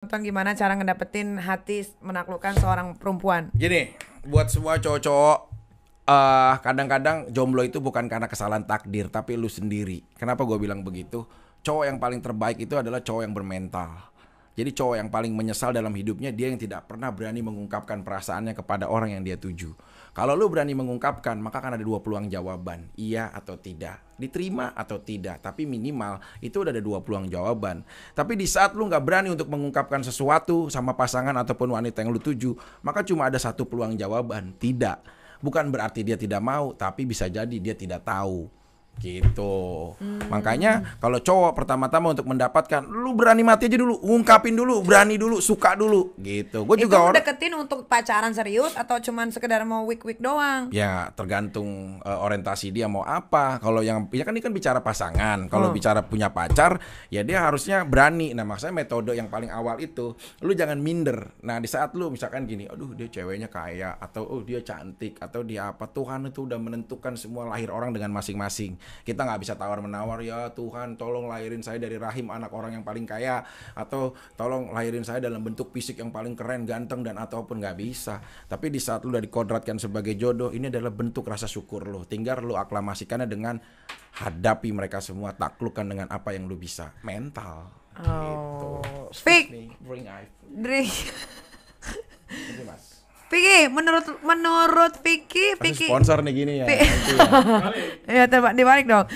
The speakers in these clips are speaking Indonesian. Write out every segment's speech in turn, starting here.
Nonton gimana cara ngedapetin hati menaklukkan seorang perempuan. Gini, buat semua cowok-cowok, kadang-kadang jomblo itu bukan karena kesalahan takdir, tapi lu sendiri. Kenapa gue bilang begitu? Cowok yang paling terbaik itu adalah cowok yang bermental. Jadi cowok yang paling menyesal dalam hidupnya dia yang tidak pernah berani mengungkapkan perasaannya kepada orang yang dia tuju. Kalau lu berani mengungkapkan, maka akan ada dua peluang jawaban, iya atau tidak, diterima atau tidak. Tapi minimal itu udah ada dua peluang jawaban. Tapi di saat lu nggak berani untuk mengungkapkan sesuatu sama pasangan ataupun wanita yang lu tuju, maka cuma ada satu peluang jawaban, tidak. Bukan berarti dia tidak mau, tapi bisa jadi dia tidak tahu. Gitu. Makanya kalau cowok pertama-tama untuk mendapatkan, lu berani mati aja dulu, ungkapin dulu, berani dulu, suka dulu, gitu. Gue juga Itu deketin untuk pacaran serius atau cuman sekedar mau week doang? ya tergantung orientasi dia mau apa. Kalau yang ya kan ini kan bicara pasangan. Kalau bicara punya pacar, ya dia harusnya berani. Nah, maksudnya metode yang paling awal itu, lu jangan minder. Nah, di saat lu misalkan gini, aduh dia ceweknya kaya, atau oh dia cantik, atau dia apa, Tuhan itu udah menentukan semua lahir orang dengan masing-masing. Kita nggak bisa tawar-menawar, ya Tuhan tolong lahirin saya dari rahim anak orang yang paling kaya, atau tolong lahirin saya dalam bentuk fisik yang paling keren, ganteng dan ataupun, nggak bisa. Tapi di saat lu udah dikodratkan sebagai jodoh, ini adalah bentuk rasa syukur lu. Tinggal lu aklamasikannya dengan hadapi mereka semua, taklukkan dengan apa yang lu bisa. Mental. Gitu. Fik, Bring ice. Dri. Ini Mas. Vicky, menurut Vicky, Pasti sponsor nih gini ya. ya coba dibalik dong.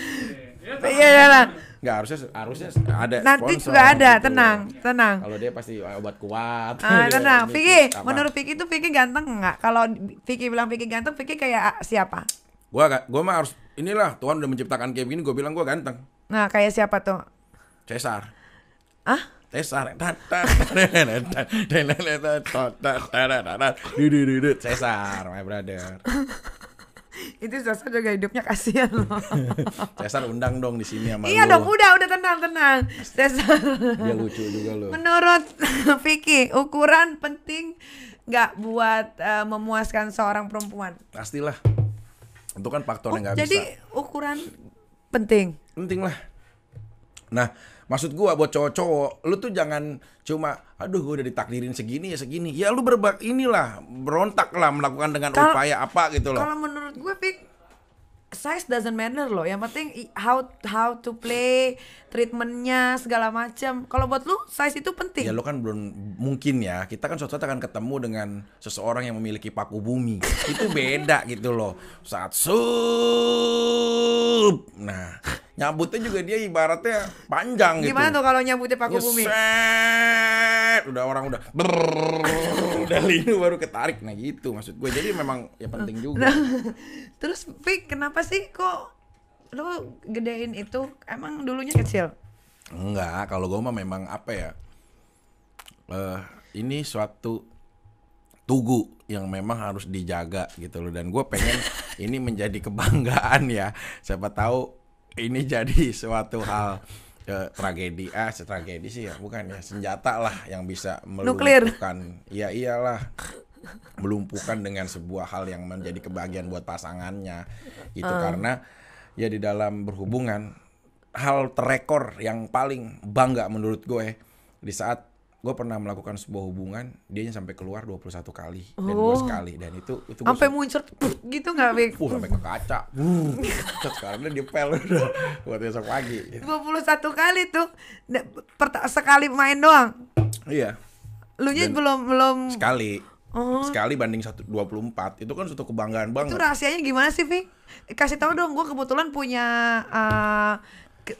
Iya lah. Nggak, harusnya ada Nanti sponsor, juga ada, gitu. tenang. Kalau dia pasti obat kuat. Tenang, Ini Vicky. apa? Menurut Vicky itu Vicky ganteng nggak? Kalau Vicky bilang Vicky ganteng, Vicky kayak siapa? Gua mah harus, inilah Tuhan udah menciptakan kayak gini, gue bilang gua ganteng. Nah, kayak siapa tuh? Cesar. Ah? Cesar. Cesar, my brother. Itu Sasa juga hidupnya kasihan loh. Cesar undang dong di sini sama Iya lu. dong, udah tenang. Sasa. Dia lucu juga lo. Menurut Vicky, ukuran penting nggak buat memuaskan seorang perempuan? Pastilah. Itu kan faktor yang nggak bisa. Jadi ukuran penting. Penting lah. Nah, maksud gua buat cowok-cowok, lu tuh jangan cuma aduh gua udah ditakdirin segini ya segini. Ya lu inilah, berontak lah, melakukan dengan upaya apa gitu loh. Kalau menurut gue, Vic, size doesn't matter loh. Yang penting how to play, treatmentnya segala macam. Kalau buat lu size itu penting. Ya lu kan belum mungkin ya. Kita kan suatu saat akan ketemu dengan seseorang yang memiliki paku bumi. Itu beda gitu loh. Saat nah, nyambutnya juga dia ibaratnya panjang gitu. Gimana tuh kalau nyambutnya paku bumi? Udah orang udah udah linu baru ketarik. Nah gitu maksud gue. Jadi memang ya penting juga. Terus Vic, kenapa sih kok lu gedein itu? Emang dulunya kecil? Enggak, kalau gue mah memang apa ya, ini suatu tugu yang memang harus dijaga gitu loh. Dan gue pengen ini menjadi kebanggaan ya. Siapa tahu ini jadi suatu hal tragedi. Tragedi sih ya, bukan ya, senjata lah yang bisa melumpuhkan. Iya iyalah, melumpuhkan dengan sebuah hal yang menjadi kebahagiaan buat pasangannya gitu. Karena ya di dalam berhubungan, hal terekor yang paling bangga menurut gue di saat gue pernah melakukan sebuah hubungan, dianya sampai keluar 21 kali dan gue sekali, dan itu sampai muncrat gitu nggak, Vic? Sampai ke kaca. Sekarang dia pel udah buat besok pagi. 21 kali tuh sekali main doang. Iya. Lunya belum sekali. Sekali banding 24. Itu kan suatu kebanggaan banget. Itu rahasianya gimana sih, Vic? Kasih tahu dong, gue kebetulan punya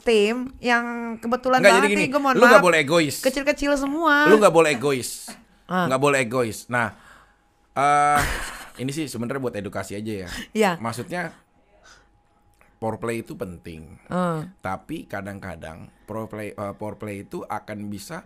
tim yang kebetulan banget nih, gue mohon lu maaf. Gak boleh egois. Kecil-kecil semua. Lu gak boleh egois. Gak boleh egois. Nah, ini sih sebenarnya buat edukasi aja ya. Iya. Maksudnya foreplay itu penting. Tapi kadang-kadang foreplay itu akan bisa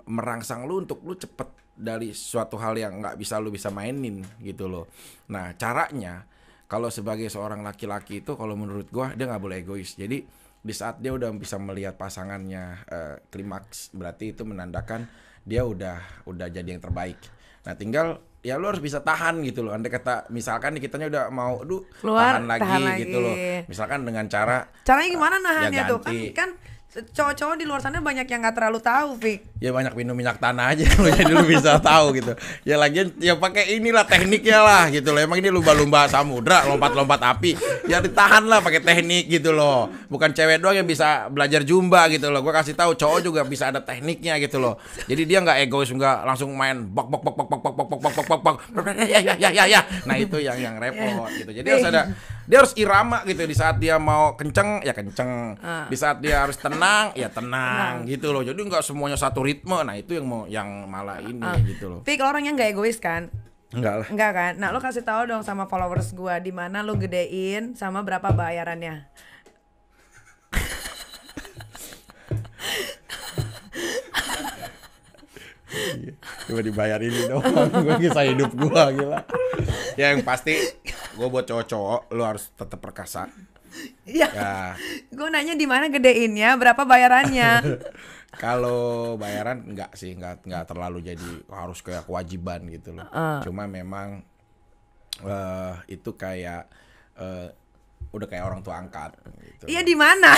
merangsang lu untuk lu cepet dari suatu hal yang nggak bisa lu bisa mainin gitu loh. Nah caranya, kalau sebagai seorang laki-laki itu, kalau menurut gua dia nggak boleh egois. Jadi di saat dia udah bisa melihat pasangannya klimaks, berarti itu menandakan dia udah jadi yang terbaik. Nah tinggal ya lu harus bisa tahan gitu loh. Andai kata misalkan kitanya udah mau keluar, tahan lagi gitu loh. Misalkan dengan caranya gimana nahannya ya tuh? ganti. Kan Cowok-cowok di luar sana banyak yang nggak terlalu tahu, Fik. Ya banyak minum minyak tanah aja lu, jadi lu bisa tahu gitu. Ya lagian ya pakai inilah tekniknya lah gitu loh. Emang ini lumba-lumba samudra, lompat-lompat api. Ya ditahan lah pakai teknik gitu loh. Bukan cewek doang yang bisa belajar zumba gitu loh. Gua kasih tahu cowok juga bisa ada tekniknya gitu loh. Jadi dia nggak egois, nggak langsung main bok bok bok bok bok bok bok bok bok bok bok. Ya. Nah itu yang repot gitu. Jadi harus ada, dia harus irama gitu. Di saat dia mau kenceng ya kenceng. Di saat dia harus tenang ya tenang gitu loh. Jadi nggak semuanya satu ritme. Nah itu yang malah ini gitu loh. Fik, lo orangnya nggak egois kan? Enggak lah. Enggak kan? Nah, lo kasih tahu dong sama followers gua di mana lo gedein sama berapa bayarannya. Coba dibayar ini dong. Gue kisah hidup gue gila. Ya yang pasti gue buat cowok-cowok lo harus tetap perkasa. Iya. Ya. Gue nanya di mana gedeinnya, berapa bayarannya? Kalau bayaran enggak sih, enggak terlalu jadi harus kayak kewajiban gitu loh. Cuma memang itu kayak udah kayak orang tua angkat gitu. Iya, di mana?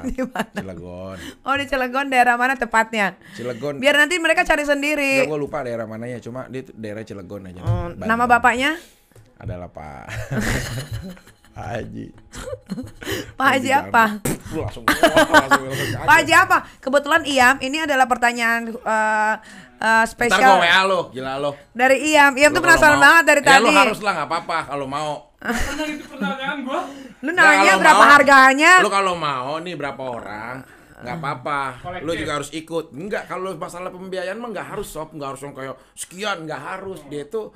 Di mana? Cilegon. Oh, di Cilegon, daerah mana tepatnya? Cilegon. Biar nanti mereka cari sendiri. Gue lupa daerah mananya, cuma dia daerah Cilegon aja. Nama bapaknya? Adalah Pak Haji. Pak Haji apa? Langsung Pak Haji apa? Kebetulan Iam, ini adalah pertanyaan Ntar spesial gue WA lo, gila lo. dari Iam. Iam Lu tuh kalau penasaran mau- banget dari ya, tadi. lu harus lah, nggak apa-apa kalau mau. Pernah itu pertanyaan gua. Lu Nah, nanya kalau berapa mau- harganya? Lu kalau mau nih berapa orang, nggak apa-apa. Lu Kolektif. juga harus ikut. Enggak, kalau masalah pembiayaan mah nggak harus sob, nggak harus yang kayak sekian, nggak harus. Dia itu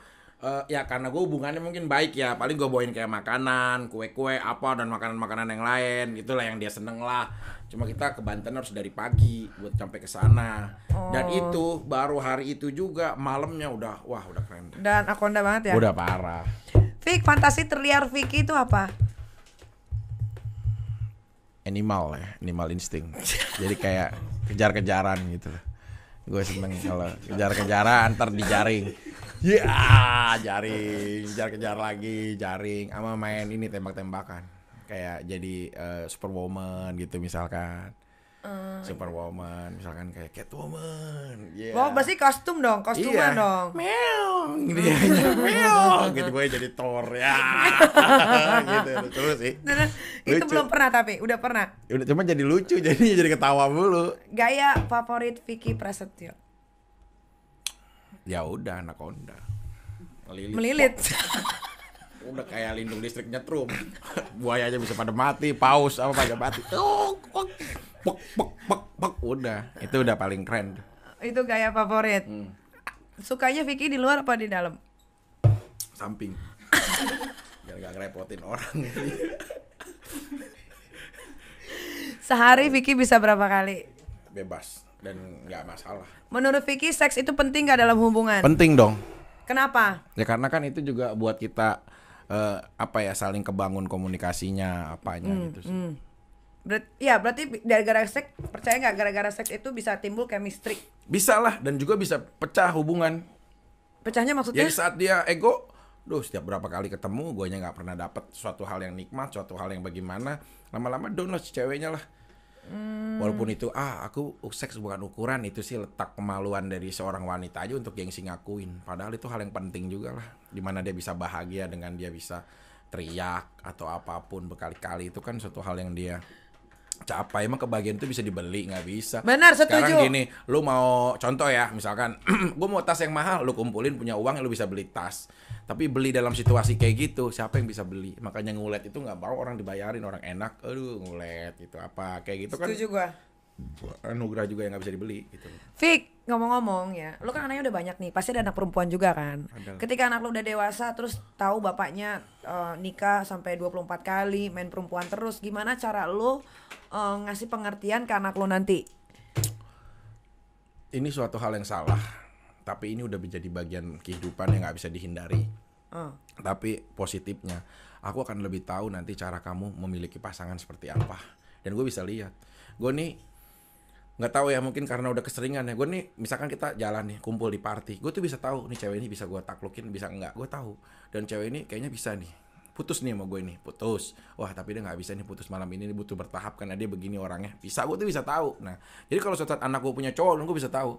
ya karena gue hubungannya mungkin baik ya, paling gue bawain kayak makanan, kue-kue apa dan makanan-makanan yang lain, gitulah yang dia seneng lah. Cuma kita ke Banten harus dari pagi buat sampai ke sana. Dan itu baru hari itu juga malamnya udah keren. Dan akonda banget ya. Udah parah. Fik, fantasi terliar Vicky itu apa? Animal ya, animal insting. Jadi kayak kejar-kejaran gitu. Gue seneng kalau kejar-kejaran ntar dijaring. Ya, jaring, kejar-kejar lagi, jaring, sama main ini tembak-tembakan. Kayak jadi Superwoman gitu misalkan. Superwoman misalkan kayak Catwoman. Yeah. Oh, pasti kostum dong, kostuman dong. Meong gitu ya. Meong gitu gue jadi Thor ya. Gitu terus sih. Nah, itu Lucu. belum pernah tapi udah pernah. Udah cuma jadi lucu jadi ketawa mulu. Gaya favorit Vicky Prasetyo? Ya udah Anaconda. Melilit. Udah kayak lindung listrik nyetrum. Buaya aja bisa pada mati, paus apa pada mati. Pok. Udah, itu udah paling keren. Itu gaya favorit. Sukanya Vicky di luar apa di dalam? Samping. Biar gak ngerepotin orang. Sehari Vicky bisa berapa kali? Bebas dan nggak masalah. Menurut Vicky seks itu penting gak dalam hubungan? Penting dong. Kenapa? Ya karena kan itu juga buat kita saling kebangun komunikasinya apanya gitu sih. Berarti gara-gara seks, percaya nggak gara-gara seks itu bisa timbul chemistry? Bisa lah dan juga bisa pecah hubungan. Pecahnya maksudnya? Jadi saat dia ego, setiap berapa kali ketemu, guanya nggak pernah dapet suatu hal yang nikmat, suatu hal yang bagaimana, lama-lama down lah si ceweknya lah. Walaupun itu aku seks bukan ukuran, itu sih letak kemaluan dari seorang wanita aja untuk gengsi ngakuin. Padahal itu hal yang penting juga lah, dimana dia bisa bahagia dengan dia bisa teriak atau apapun berkali-kali, itu kan suatu hal yang dia capai. Emang kebahagiaan itu bisa dibeli? Nggak bisa. Benar, setuju. Sekarang gini, lu mau contoh ya, misalkan gue mau tas yang mahal, lu kumpulin punya uang, lu bisa beli tas. Tapi beli dalam situasi kayak gitu, siapa yang bisa beli? Makanya ngulet itu nggak mau orang dibayarin, orang enak, ngulet gitu apa kayak gitu kan. Setuju gua. Anugerah juga yang nggak bisa dibeli gitu. Fik, ngomong-ngomong ya, lu kan anaknya udah banyak nih, pasti ada anak perempuan juga kan. Ada. Ketika anak lu udah dewasa, terus tahu bapaknya nikah sampai 24 kali, main perempuan terus, gimana cara lu ngasih pengertian ke anak lu nanti? Ini suatu hal yang salah, tapi ini udah menjadi bagian kehidupan yang nggak bisa dihindari. Tapi positifnya, aku akan lebih tahu nanti cara kamu memiliki pasangan seperti apa. Dan gue bisa lihat, gue nih nggak tahu ya, mungkin karena udah keseringan ya. Gue nih misalkan kita jalan nih kumpul di party, gue tuh bisa tahu nih cewek ini bisa gue taklukin bisa enggak, gue tahu. Dan cewek ini kayaknya bisa nih putus nih sama gue nih, putus. Wah tapi dia nggak bisa nih putus malam ini butuh bertahap karena dia begini orangnya. Bisa, gue tuh bisa tahu. Nah jadi kalau suatu saat anak gue punya cowok, gue bisa tahu.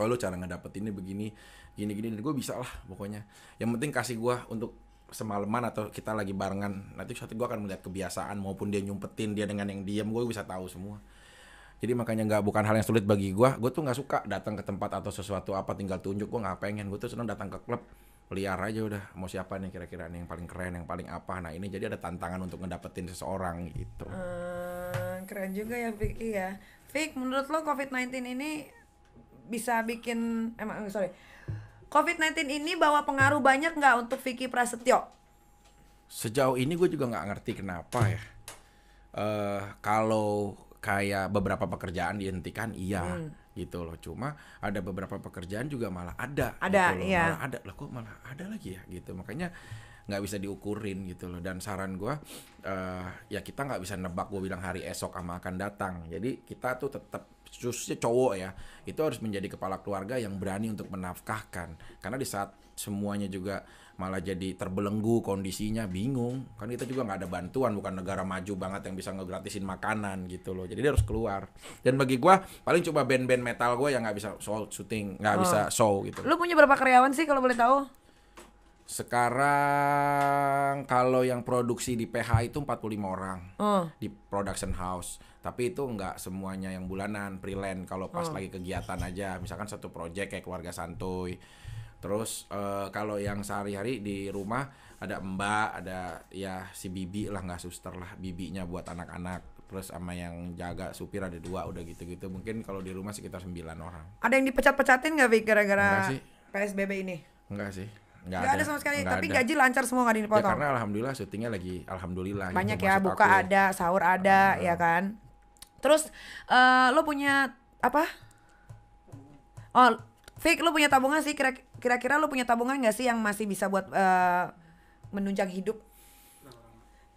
Oh lu cara ngedapetinnya begini, gini-gini, dan gue bisa lah pokoknya. Yang penting kasih gue untuk semalaman atau kita lagi barengan. Nanti suatu gue akan melihat kebiasaan maupun dia nyumpetin dia dengan yang diam, gue bisa tahu semua. Jadi makanya bukan hal yang sulit bagi gue tuh nggak suka datang ke tempat atau sesuatu apa tinggal tunjuk, gue nggak pengen. Gue tuh senang datang ke klub, liar aja udah, mau siapa nih kira-kira nih yang paling keren, yang paling apa. Nah ini jadi ada tantangan untuk ngedapetin seseorang gitu. Keren juga ya Vicky ya. Vic, menurut lo COVID-19 ini bisa bikin COVID-19 ini bawa pengaruh banyak nggak untuk Vicky Prasetyo? Sejauh ini gue juga nggak ngerti kenapa ya. Kalau kayak beberapa pekerjaan dihentikan gitu loh. Cuma ada beberapa pekerjaan juga malah ada gitu loh. Iya. Malah ada lah, kok malah ada lagi ya gitu. Makanya nggak bisa diukurin gitu loh. Dan saran gue ya kita nggak bisa nebak, gue bilang hari esok sama akan datang. Jadi kita tuh tetap, khususnya cowok ya, itu harus menjadi kepala keluarga yang berani untuk menafkahkan. Karena di saat semuanya juga malah jadi terbelenggu kondisinya, bingung kan, kita juga nggak ada bantuan, bukan negara maju banget yang bisa ngegratisin makanan gitu loh. Jadi dia harus keluar. Dan bagi gue paling coba band-band metal gue yang nggak bisa syuting, nggak bisa show gitu. Lu punya berapa karyawan sih kalau boleh tahu? Sekarang kalau yang produksi di PH itu 45 orang di production house. Tapi itu nggak semuanya yang bulanan, freelance. Kalau pas lagi kegiatan aja, misalkan satu project kayak keluarga santuy. Terus kalau yang sehari-hari di rumah ada mbak, ada ya si bibi lah, nggak suster lah, bibinya buat anak-anak. Terus sama yang jaga supir ada 2, udah gitu-gitu. Mungkin kalau di rumah sekitar 9 orang. Ada yang dipecat-pecatin nggak Vic gara-gara Enggak sih. PSBB ini? Enggak sih. Nggak ada sama sekali, Nggak tapi ada. gaji lancar semua nggak Ya dipotong? karena alhamdulillah syutingnya lagi alhamdulillah Banyak gitu, ya, maksud buka aku. ada, sahur ada, ya kan? Terus lo punya apa? Oh, Vic, lo punya tabungan sih? Kira-kira lo punya tabungan nggak sih yang masih bisa buat menunjang hidup?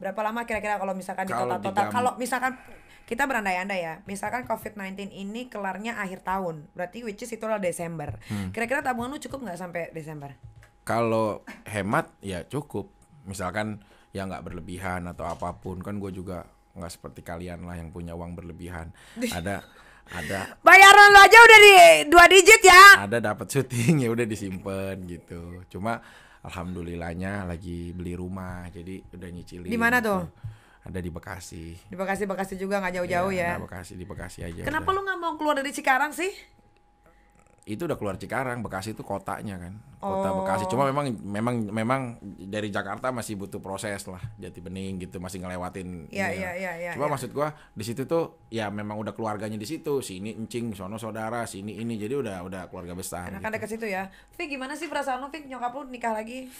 Berapa lama kira-kira kalau misalkan di Kalau total? Kalau misalkan kita berandai-andai ya, misalkan COVID-19 ini kelarnya akhir tahun, berarti which is itu adalah Desember. Kira-kira tabungan lu cukup nggak sampai Desember? Kalau hemat ya cukup. Misalkan ya nggak berlebihan atau apapun, kan gue juga nggak seperti kalian lah yang punya uang berlebihan. Ada Bayaran lo aja udah di 2 digit ya. ada dapat syuting ya udah disimpan gitu. Cuma alhamdulillahnya lagi beli rumah, jadi udah nyicilin. Di mana gitu. tuh? Ada di Bekasi. Di Bekasi juga nggak jauh-jauh ya. Nah, di Bekasi aja. Kenapa udah. lu nggak mau keluar dari Cikarang sih? Itu udah keluar Cikarang, Bekasi itu kotanya kan, kota Bekasi. Cuma memang dari Jakarta masih butuh proses lah, Jatibening gitu, masih ngelewatin. Iya. Cuma maksud gua di situ tuh ya memang udah keluarganya di situ, sini encing, sono saudara, sini ini, jadi udah keluarga besar. Karena kan dekat situ ya. Vic, gimana sih perasaan lu, Vic? Nyokap lu nikah lagi?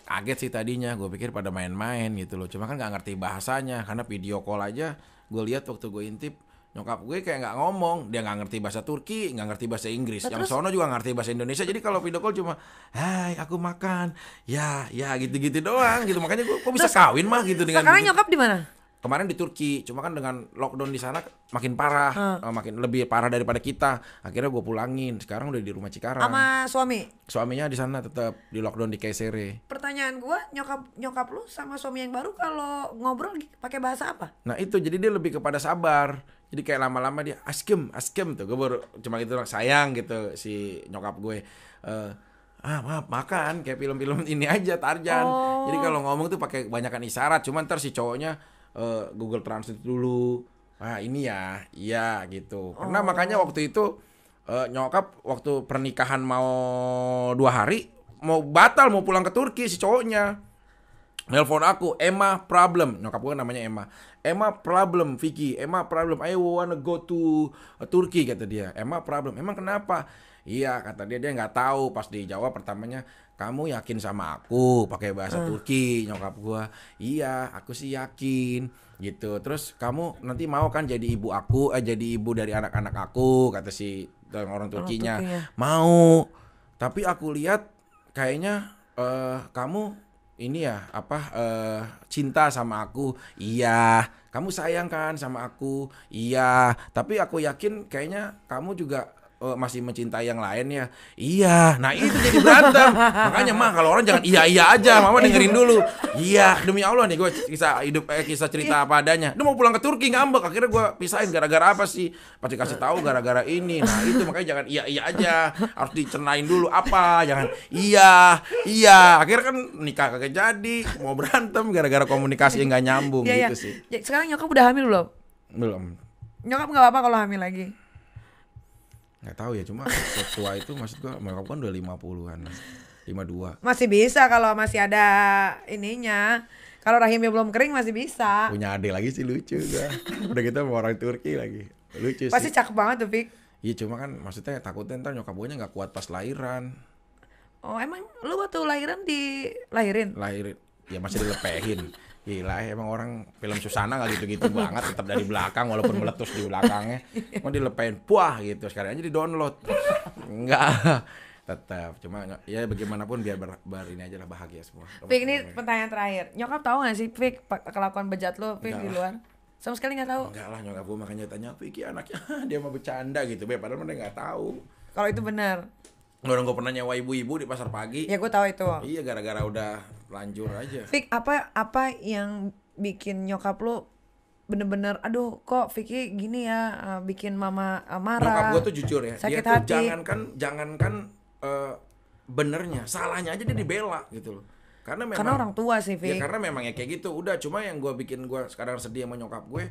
Kaget sih tadinya, gue pikir pada main-main gitu loh. Cuma kan nggak ngerti bahasanya, karena video call aja gue lihat waktu gue intip. Nyokap gue kayak nggak ngomong, dia nggak ngerti bahasa Turki, nggak ngerti bahasa Inggris. Yang sono juga ngerti bahasa Indonesia. Jadi kalau video call cuma, hai aku makan, ya gitu-gitu doang gitu. Makanya gue kok bisa kawin mah gitu dengan. Sekarang nyokap di mana? Kemarin di Turki, cuma kan dengan lockdown di sana makin parah, makin lebih parah daripada kita. Akhirnya gue pulangin. Sekarang udah di rumah Cikarang. Sama suami? Suaminya di sana tetap di lockdown di Kayseri. Pertanyaan gua, nyokap lu sama suami yang baru kalau ngobrol pakai bahasa apa? Nah itu jadi dia lebih kepada sabar. Jadi kayak lama-lama dia askem tuh. Gue baru cuma gitu sayang gitu si nyokap gue. Maaf makan kayak film-film ini aja Tarzan. Jadi kalau ngomong tuh pakai kebanyakan isyarat. Cuman ntar si cowoknya Google Translate dulu. Ini ya, iya gitu. Karena makanya waktu itu nyokap waktu pernikahan mau 2 hari mau batal mau pulang ke Turki si cowoknya. Nelpon aku, Emma problem. Nyokap gue namanya Emma. Emma problem, Vicky. Emma problem. I wanna go to Turki kata dia. Emma problem. Emang kenapa? Iya kata dia nggak tahu. Pas dijawab pertamanya, kamu yakin sama aku pakai bahasa Turki? Nyokap gue, iya aku sih yakin gitu. Terus kamu nanti mau kan jadi ibu aku, jadi ibu dari anak-anak aku kata si orang Turkinya. Mau. Tapi aku lihat kayaknya kamu ini ya cinta sama aku. Iya. Kamu sayang kan sama aku? Iya. Tapi aku yakin kayaknya kamu juga masih mencintai yang lain ya. Iya, nah itu jadi berantem. Makanya mah kalau orang jangan iya aja, mama dengerin dulu. Iya, demi Allah nih gue kisah cerita apa adanya. Dia mau pulang ke Turki ngambek, akhirnya gue pisahin gara-gara apa sih? Pasti kasih tahu gara-gara ini. Nah itu makanya jangan iya aja, harus dicernain dulu apa, jangan iya. Akhirnya kan nikah kagak jadi, mau berantem gara-gara komunikasi yang nggak nyambung Iya, gitu sih. Ya, sekarang nyokap udah hamil belum? Belum. Nyokap nggak apa-apa kalau hamil lagi. Nggak tahu ya, cuma tua itu maksud gua mereka kan udah 50-an, 52. Masih bisa kalau masih ada ininya. Kalau rahimnya belum kering masih bisa. Punya adik lagi sih lucu gua. Udah gitu sama orang Turki lagi. Lucu Pasti sih. cakep banget tuh, Fik. Iya cuma kan maksudnya takutnya ntar nyokap gue nggak kuat pas lahiran. Oh, emang lu waktu lahiran dilahirin? Lahirin ya masih dilepehin. Gila emang orang film Susana gak gitu-gitu banget, tetap dari belakang walaupun meletus di belakangnya. Mau dilepehin, puah gitu, sekarang aja di-download. Enggak, tetap cuma ya bagaimanapun biar ini aja lah, bahagia semua. Fik, ini pertanyaan terakhir. Nyokap tahu gak sih, Fik, kelakuan bejat lu, Fik, di luar? Sama sekali gak tahu? Enggak lah, nyokap gue makanya tanya, Vicky anaknya dia mau bercanda gitu, padahal mereka gak tahu. Kalau itu benar. Orang gue pernah nyewa ibu-ibu di pasar pagi. Ya gue tahu itu. Iya, gara-gara udah lanjur aja. Fik, apa yang bikin nyokap lu bener-bener aduh kok Vicky gini ya, bikin mama marah. Nyokap gue tuh jujur ya, sakit dia hati. tuh jangankan benernya, salahnya aja dia dibela gitu loh. Karena orang tua sih, Fik. Ya karena memang ya kayak gitu. Udah, cuma yang gue bikin gue sekarang sedih sama nyokap gue,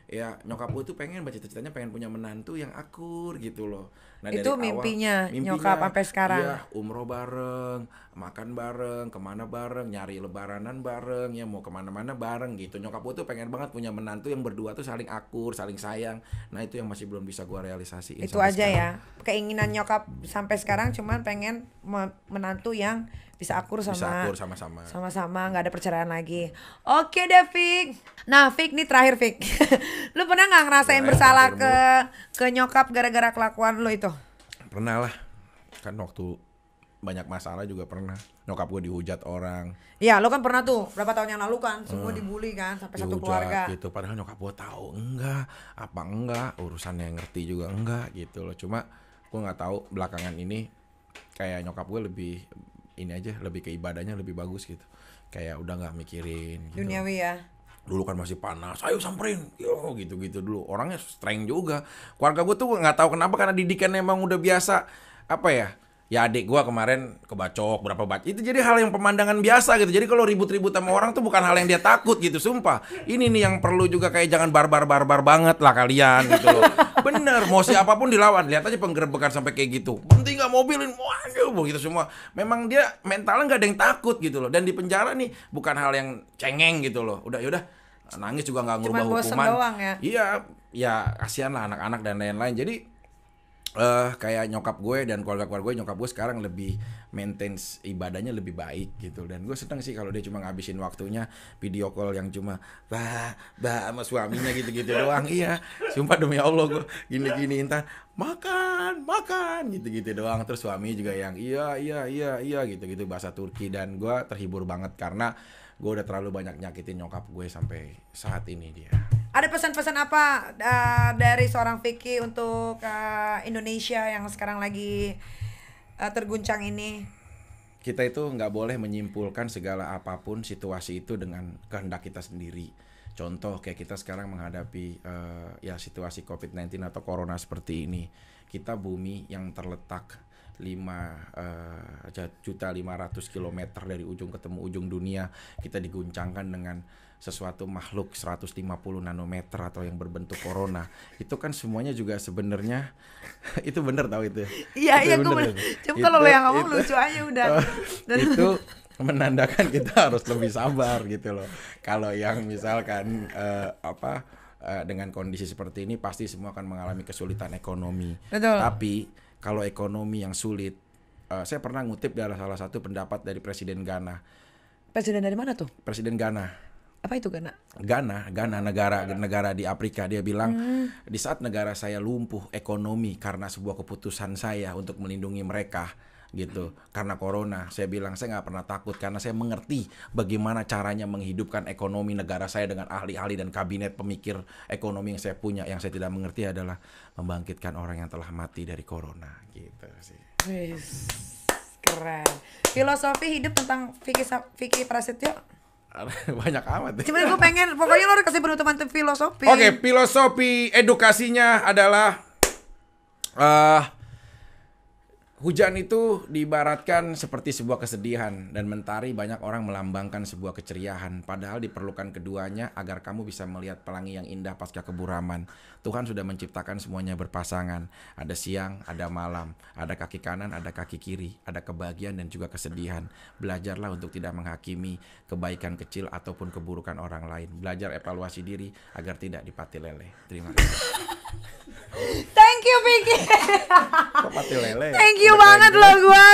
ya nyokap gue tuh pengen cita-citanya pengen punya menantu yang akur gitu loh. Nah, itu dari mimpinya nyokap sampai sekarang. Iya, umroh bareng, makan bareng, kemana bareng, nyari lebaranan bareng, ya mau kemana-mana bareng gitu. Nyokap gue tuh pengen banget punya menantu yang berdua tuh saling akur, saling sayang. Nah itu yang masih belum bisa gue realisasiin. Itu aja sekarang. Ya keinginan nyokap sampai sekarang cuman pengen menantu yang bisa akur sama-sama, nggak ada perceraian lagi. Oke deh, Fik. Nah, Fik, nih terakhir, Fik. Lu pernah nggak ngerasain bersalah ke nyokap gara-gara kelakuan lu itu? Pernah lah, kan waktu banyak masalah juga pernah. Nyokap gue dihujat orang. Iya, lu kan pernah tuh berapa tahun yang lalu kan, semua dibully kan sampai satu keluarga. Gitu, padahal nyokap gue tahu enggak, urusannya ngerti juga enggak gitu loh. Cuma gue nggak tahu belakangan ini kayak nyokap gue lebih ke ibadahnya lebih bagus gitu. Kayak udah nggak mikirin gitu. Duniawi ya. Dulu kan masih panas, ayo samperin, yo gitu-gitu dulu. Orangnya strength juga. Keluarga gue tuh nggak tahu kenapa, karena didikannya emang udah biasa apa ya. Ya adik gua kemarin kebacok berapa bacok. Itu jadi hal yang pemandangan biasa gitu. Jadi kalau ribut-ribut sama orang tuh bukan hal yang dia takut gitu, sumpah. Ini nih yang perlu juga kayak jangan barbar banget lah kalian gitu loh. Bener, mau siapapun dilawan. Lihat aja penggerebekan sampai kayak gitu. Penting nggak mobilin, waduh gitu semua. Memang dia mentalnya nggak ada yang takut gitu loh. Dan di penjara nih bukan hal yang cengeng gitu loh. Udah yaudah, nangis juga nggak ngubah hukuman. Doang ya. Iya, ya kasihan lah anak-anak dan lain-lain. Jadi kayak nyokap gue dan keluarga gue, nyokap gue sekarang lebih maintain ibadahnya lebih baik gitu. Dan gue seneng sih kalau dia cuma ngabisin waktunya video call yang cuma bah sama suaminya gitu-gitu doang. Iya, sumpah demi Allah gue gini-gini entar makan gitu-gitu doang. Terus suami juga yang iya gitu-gitu bahasa Turki. Dan gue terhibur banget karena gue udah terlalu banyak nyakitin nyokap gue sampai saat ini dia. Ada pesan-pesan apa dari seorang Vicky untuk Indonesia yang sekarang lagi terguncang ini? Kita itu nggak boleh menyimpulkan segala apapun situasi itu dengan kehendak kita sendiri. Contoh kayak kita sekarang menghadapi situasi COVID-19 atau Corona seperti ini. Kita bumi yang terletak 5.500.000 kilometer dari ujung ketemu ujung dunia, kita diguncangkan dengan sesuatu makhluk 150 nanometer atau yang berbentuk corona. Itu kan semuanya juga sebenarnya itu bener tau itu. Iya gue bener. Cuma kalau lo yang ngomong lucu aja udah. Itu menandakan kita harus lebih sabar gitu loh. Kalau yang misalkan dengan kondisi seperti ini pasti semua akan mengalami kesulitan ekonomi. Betul. Tapi kalau ekonomi yang sulit, saya pernah ngutip dari salah satu pendapat dari Presiden Ghana. Presiden dari mana tuh? Presiden Ghana. Apa itu Ghana? Ghana negara di Afrika. Dia bilang di saat negara saya lumpuh ekonomi karena sebuah keputusan saya untuk melindungi mereka, gitu karena corona. Saya bilang saya nggak pernah takut karena saya mengerti bagaimana caranya menghidupkan ekonomi negara saya dengan ahli-ahli dan kabinet pemikir ekonomi yang saya punya. Yang saya tidak mengerti adalah membangkitkan orang yang telah mati dari corona gitu sih. Wis, keren. Filosofi hidup tentang Vicky Prasetyo. Banyak amat deh. Cuman gue pengen, pokoknya lo harus kasih penutupan filosofi. Oke, filosofi edukasinya adalah hujan itu diibaratkan seperti sebuah kesedihan dan mentari banyak orang melambangkan sebuah keceriaan. Padahal diperlukan keduanya agar kamu bisa melihat pelangi yang indah pasca keburaman. Tuhan sudah menciptakan semuanya berpasangan. Ada siang, ada malam, ada kaki kanan, ada kaki kiri, ada kebahagiaan dan juga kesedihan. Belajarlah untuk tidak menghakimi kebaikan kecil ataupun keburukan orang lain. Belajar evaluasi diri agar tidak dipati leleh. Terima kasih. Thank you Vicky. Kok pati leleh? Thank you banget lo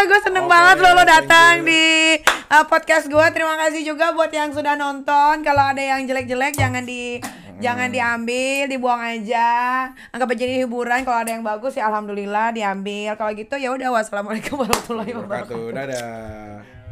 gue seneng banget lo datang di podcast gue. Terima kasih juga buat yang sudah nonton. Kalau ada yang jelek-jelek jangan diambil, dibuang aja. Anggap aja jadi hiburan. Kalau ada yang bagus ya alhamdulillah diambil. Kalau gitu ya udah, wassalamualaikum warahmatullahi wabarakatuh. Dadah.